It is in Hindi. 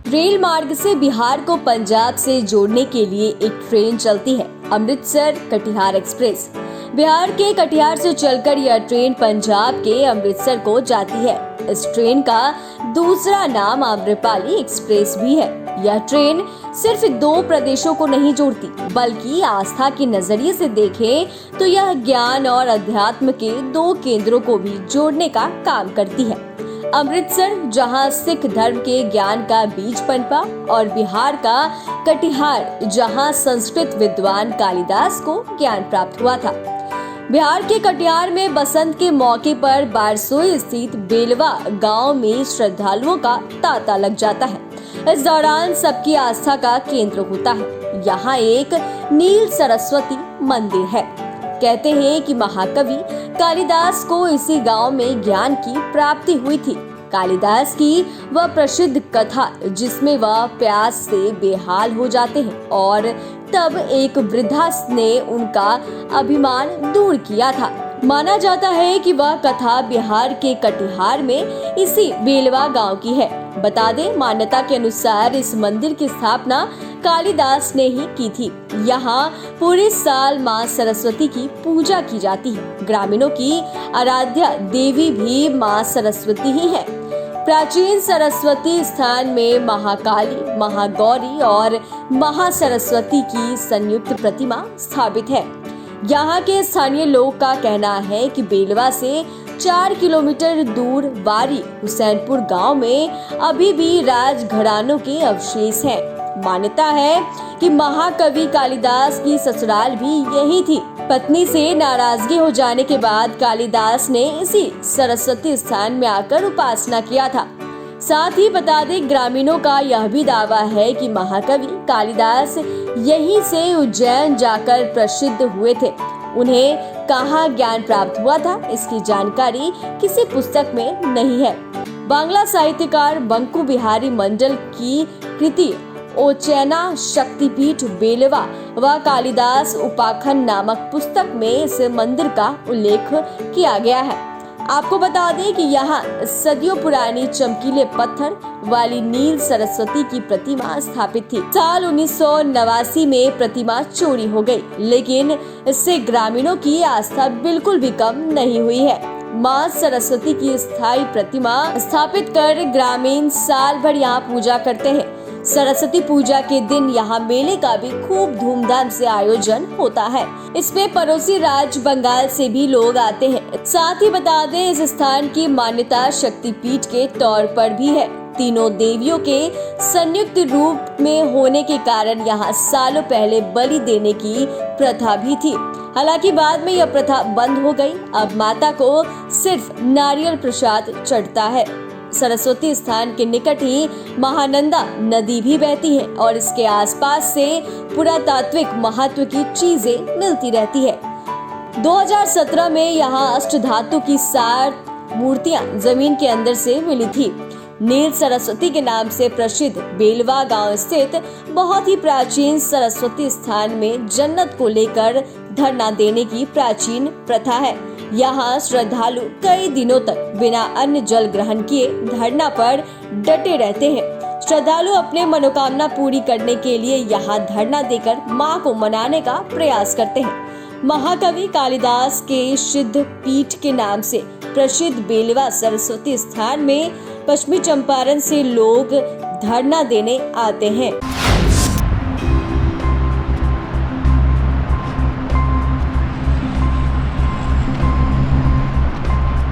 रेल मार्ग से बिहार को पंजाब से जोड़ने के लिए एक ट्रेन चलती है, अमृतसर कटिहार एक्सप्रेस। बिहार के कटिहार से चलकर यह ट्रेन पंजाब के अमृतसर को जाती है। इस ट्रेन का दूसरा नाम आम्रपाली एक्सप्रेस भी है। यह ट्रेन सिर्फ दो प्रदेशों को नहीं जोड़ती, बल्कि आस्था के नजरिए से देखें तो यह ज्ञान और अध्यात्म के दो केंद्रों को भी जोड़ने का काम करती है। अमृतसर, जहां सिख धर्म के ज्ञान का बीज पनपा, और बिहार का कटिहार, जहां संस्कृत विद्वान कालिदास को ज्ञान प्राप्त हुआ था। बिहार के कटिहार में बसंत के मौके पर बारसोई स्थित बेलवा गांव में श्रद्धालुओं का तांता लग जाता है। इस दौरान सबकी आस्था का केंद्र होता है। यहाँ एक नील सरस्वती मंदिर है। कहते हैं कि महाकवि कालिदास को इसी गांव में ज्ञान की प्राप्ति हुई थी। कालिदास की वह प्रसिद्ध कथा जिसमें वह प्यास से बेहाल हो जाते हैं और तब एक वृद्धा ने उनका अभिमान दूर किया था। माना जाता है कि वह कथा बिहार के कटिहार में इसी बेलवा गांव की है। बता दें, मान्यता के अनुसार इस मंदिर की स्थापना कालिदास ने ही की थी। यहाँ पूरे साल मां सरस्वती की पूजा की जाती है। ग्रामीणों की आराध्या देवी भी मां सरस्वती ही है। प्राचीन सरस्वती स्थान में महाकाली, महागौरी और महासरस्वती की संयुक्त प्रतिमा स्थापित है। यहाँ के स्थानीय लोग का कहना है कि बेलवा से 4 किलोमीटर दूर वारी हुसैनपुर गांव में अभी भी राजघरानों के अवशेष हैं। मान्यता है कि महाकवि कालिदास की ससुराल भी यही थी। पत्नी से नाराजगी हो जाने के बाद कालिदास ने इसी सरस्वती स्थान में आकर उपासना किया था। साथ ही बता दें, ग्रामीणों का यह भी दावा है कि महाकवि कालिदास यहीं से उज्जैन जाकर प्रसिद्ध हुए थे। उन्हें कहाँ ज्ञान प्राप्त हुआ था, इसकी जानकारी किसी पुस्तक में नहीं है। बांग्ला साहित्यकार बंकू बिहारी मंडल की कृति ओचैना शक्तिपीठ बेलवा व कालिदास उपाख्यान नामक पुस्तक में इस मंदिर का उल्लेख किया गया है। आपको बता दें कि यहाँ सदियों पुरानी चमकीले पत्थर वाली नील सरस्वती की प्रतिमा स्थापित थी। साल 1989 में प्रतिमा चोरी हो गई, लेकिन इससे ग्रामीणों की आस्था बिल्कुल भी कम नहीं हुई है। मां सरस्वती की स्थायी प्रतिमा स्थापित कर ग्रामीण साल भर यहाँ पूजा करते हैं। सरस्वती पूजा के दिन यहाँ मेले का भी खूब धूमधाम से आयोजन होता है। इसमें पड़ोसी राज्य बंगाल से भी लोग आते हैं। साथ ही बता दें, इस स्थान की मान्यता शक्तिपीठ के तौर पर भी है। तीनों देवियों के संयुक्त रूप में होने के कारण यहाँ सालों पहले बलि देने की प्रथा भी थी। हालांकि बाद में यह प्रथा बंद हो गई। अब माता को सिर्फ नारियल प्रसाद चढ़ता है। सरस्वती स्थान के निकट ही महानंदा नदी भी बहती है और इसके आसपास से पुरातात्विक महत्व की चीजें मिलती रहती है। 2017 में यहाँ अष्टधातु की 7 मूर्तियां जमीन के अंदर से मिली थी। नील सरस्वती के नाम से प्रसिद्ध बेलवा गांव स्थित बहुत ही प्राचीन सरस्वती स्थान में जन्नत को लेकर धरना देने की प्राचीन प्रथा है। यहाँ श्रद्धालु कई दिनों तक बिना अन्न जल ग्रहण किए धरना पर डटे रहते हैं। श्रद्धालु अपने मनोकामना पूरी करने के लिए यहाँ धरना देकर मां को मनाने का प्रयास करते हैं। महाकवि कालिदास के सिद्ध पीठ के नाम से प्रसिद्ध बेलवा सरस्वती स्थान में पश्चिमी चंपारण से लोग धरना देने आते हैं।